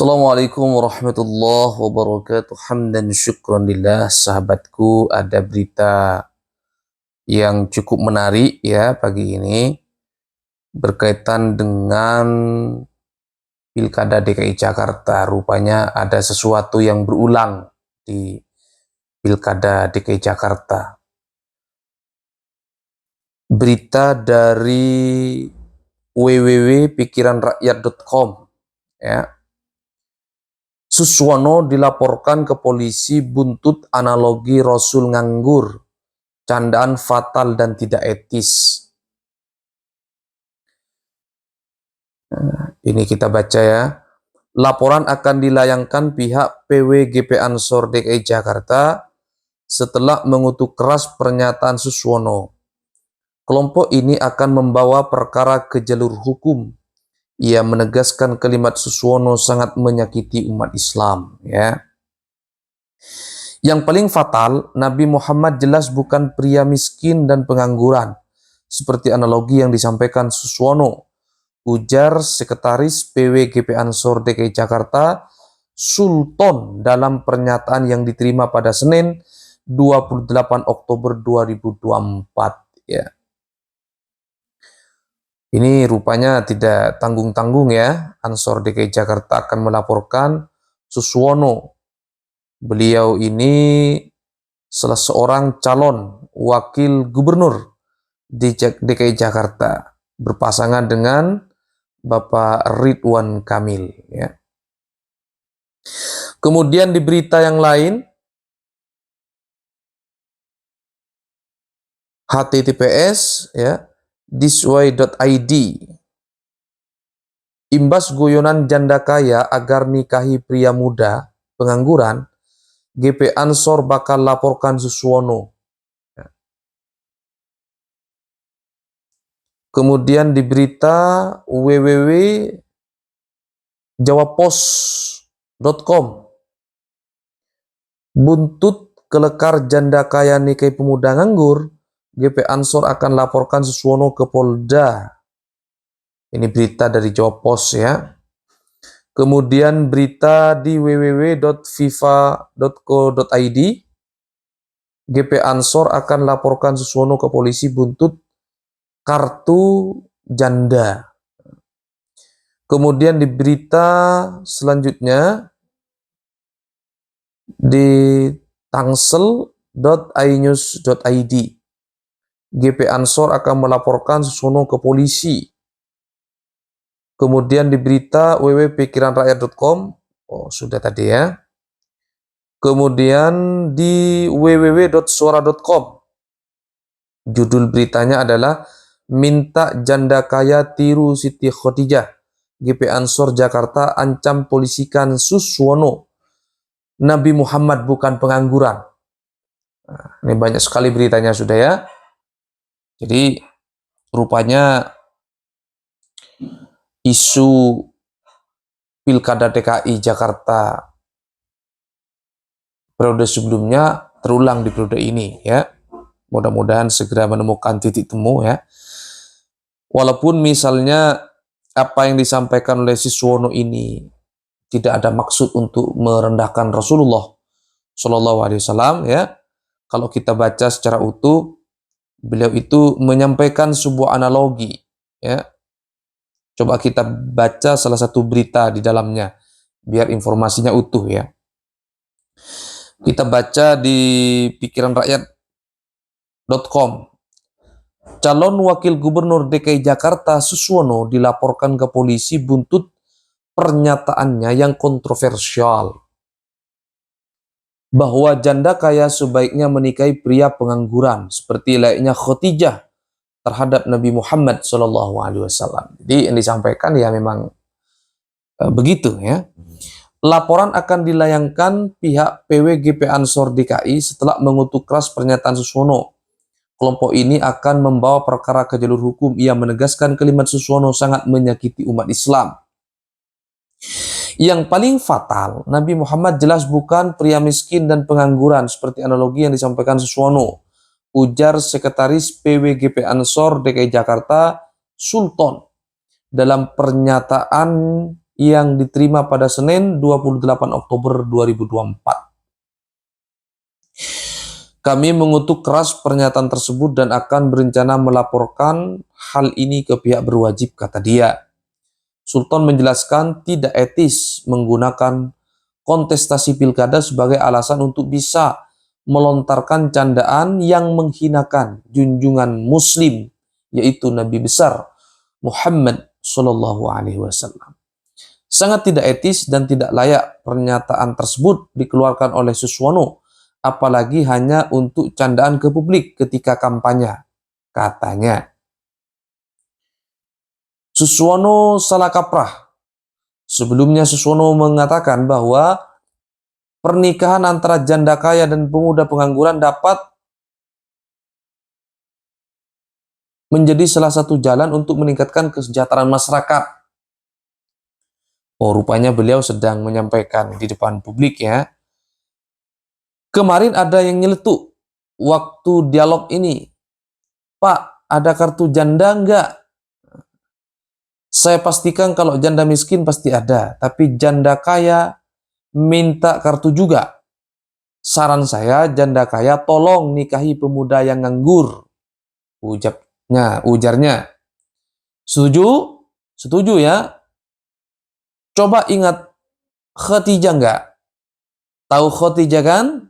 Assalamualaikum warahmatullahi wabarakatuh. Hamdan syukran lillah. Sahabatku, ada berita yang cukup menarik ya pagi ini berkaitan dengan Pilkada DKI Jakarta. Rupanya ada sesuatu yang berulang di Pilkada DKI Jakarta. Berita dari www.pikiranrakyat.com ya. Suswono dilaporkan ke polisi buntut analogi Rasul nganggur, candaan fatal dan tidak etis. Ini kita baca ya. Laporan akan dilayangkan pihak PWGP Ansor DKI Jakarta setelah mengutuk keras pernyataan Suswono. Kelompok ini akan membawa perkara ke jalur hukum. Ia menegaskan kalimat Suswono sangat menyakiti umat Islam ya. Yang paling fatal, Nabi Muhammad jelas bukan pria miskin dan pengangguran, seperti analogi yang disampaikan Suswono, ujar Sekretaris PWGP Ansor DKI Jakarta, Sultan, dalam pernyataan yang diterima pada Senin 28 Oktober 2024 ya. Ini rupanya tidak tanggung-tanggung ya. Ansor DKI Jakarta akan melaporkan Suswono. Beliau ini salah seorang calon wakil gubernur di DKI Jakarta, berpasangan dengan Bapak Ridwan Kamil ya. Kemudian di berita yang lain, https ya, thisway.id, imbas guyonan janda kaya agar nikahi pria muda pengangguran, GP Ansor bakal laporkan Suswono. Kemudian di berita www.jawapos.com, buntut kelekar janda kaya nikahi pemuda nganggur, GP Ansor akan laporkan Suswono ke Polda. Ini berita dari Jawa Pos ya. Kemudian berita di www.fifa.co.id, GP Ansor akan laporkan Suswono ke polisi buntut kartu janda. Kemudian di berita selanjutnya di tangsel.inews.id, GP Ansor akan melaporkan Suswono ke polisi. Kemudian di berita www.pikiranrakyat.com, oh sudah tadi ya. Kemudian di www.suara.com, judul beritanya adalah minta janda kaya tiru Siti Khotijah, GP Ansor Jakarta ancam polisikan Suswono, Nabi Muhammad bukan pengangguran. Nah, ini banyak sekali beritanya sudah ya. Jadi rupanya isu Pilkada DKI Jakarta periode sebelumnya terulang di periode ini ya. Mudah-mudahan segera menemukan titik temu ya. Walaupun misalnya apa yang disampaikan oleh Suswono ini tidak ada maksud untuk merendahkan Rasulullah Shallallahu Alaihi Wasallam ya. Kalau kita baca secara utuh, beliau itu menyampaikan sebuah analogi ya. Coba kita baca salah satu berita di dalamnya biar informasinya utuh ya. Kita baca di pikiranrakyat.com. Calon wakil gubernur DKI Jakarta Suswono dilaporkan ke polisi buntut pernyataannya yang kontroversial bahwa janda kaya sebaiknya menikahi pria pengangguran seperti layaknya Khotijah terhadap Nabi Muhammad SAW. Jadi yang disampaikan ya memang begitu ya. Laporan akan dilayangkan pihak PWGP Ansor DKI setelah mengutuk keras pernyataan Suswono. Kelompok ini akan membawa perkara ke jalur hukum. Ia menegaskan kalimat Suswono sangat menyakiti umat Islam. Yang paling fatal, Nabi Muhammad jelas bukan pria miskin dan pengangguran seperti analogi yang disampaikan Suswono, ujar Sekretaris PWGP Ansor DKI Jakarta, Sultan, dalam pernyataan yang diterima pada Senin 28 Oktober 2024. Kami mengutuk keras pernyataan tersebut dan akan berencana melaporkan hal ini ke pihak berwajib, kata dia. Sultan menjelaskan tidak etis menggunakan kontestasi pilkada sebagai alasan untuk bisa melontarkan candaan yang menghinakan junjungan Muslim, yaitu Nabi besar Muhammad Shallallahu Alaihi Wasallam. Sangat tidak etis dan tidak layak pernyataan tersebut dikeluarkan oleh Suswono, apalagi hanya untuk candaan ke publik ketika kampanye, katanya. Suswono salah kaprah. Sebelumnya Suswono mengatakan bahwa pernikahan antara janda kaya dan pemuda pengangguran dapat menjadi salah satu jalan untuk meningkatkan kesejahteraan masyarakat. Oh, rupanya beliau sedang menyampaikan di depan publik ya. Kemarin ada yang nyeletuk waktu dialog ini. Pak, ada kartu janda enggak? Saya pastikan kalau janda miskin pasti ada, tapi janda kaya minta kartu juga. Saran saya, janda kaya tolong nikahi pemuda yang nganggur. Ujarnya. Setuju? Setuju ya? Coba ingat Khadijah enggak? Tahu Khadijah kan?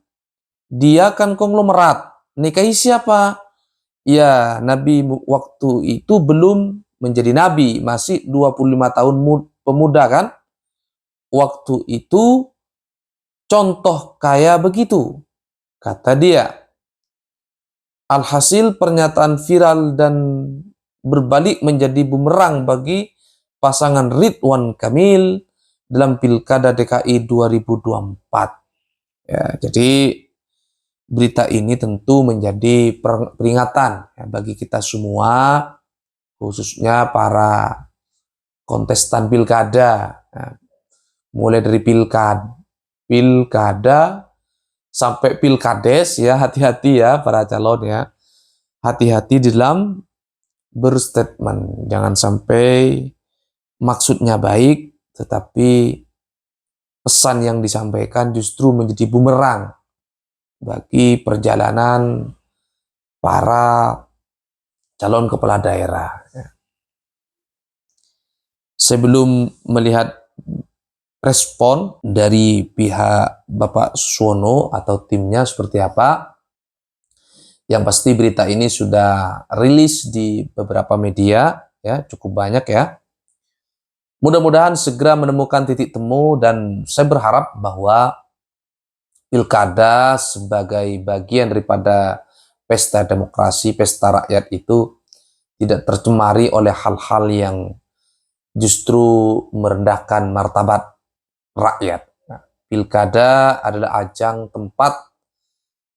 Dia kan konglomerat. Nikahi siapa? Ya, Nabi waktu itu belum menjadi Nabi. Masih 25 tahun pemuda kan? Waktu itu contoh kaya begitu, kata dia. Alhasil pernyataan viral dan berbalik menjadi bumerang bagi pasangan Ridwan Kamil dalam Pilkada DKI 2024. Ya, jadi berita ini tentu menjadi peringatan ya, bagi kita semua, khususnya para kontestan pilkada, ya, mulai dari pilkada sampai pilkades ya, hati-hati ya para calon ya, hati-hati di dalam berstatement, jangan sampai maksudnya baik tetapi pesan yang disampaikan justru menjadi bumerang bagi perjalanan para calon kepala daerah. Sebelum melihat respon dari pihak Bapak Suswono atau timnya seperti apa, yang pasti berita ini sudah rilis di beberapa media, ya cukup banyak ya. Mudah-mudahan segera menemukan titik temu dan saya berharap bahwa pilkada sebagai bagian daripada pesta demokrasi, pesta rakyat itu tidak tercemari oleh hal-hal yang justru merendahkan martabat rakyat. Pilkada adalah ajang tempat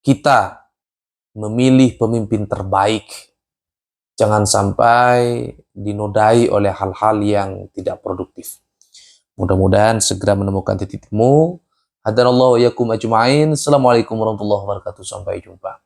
kita memilih pemimpin terbaik. Jangan sampai dinodai oleh hal-hal yang tidak produktif. Mudah-mudahan segera menemukan titik temu. Hadanallahu wa yakum ajma'in. Assalamualaikum warahmatullahi wabarakatuh. Sampai jumpa.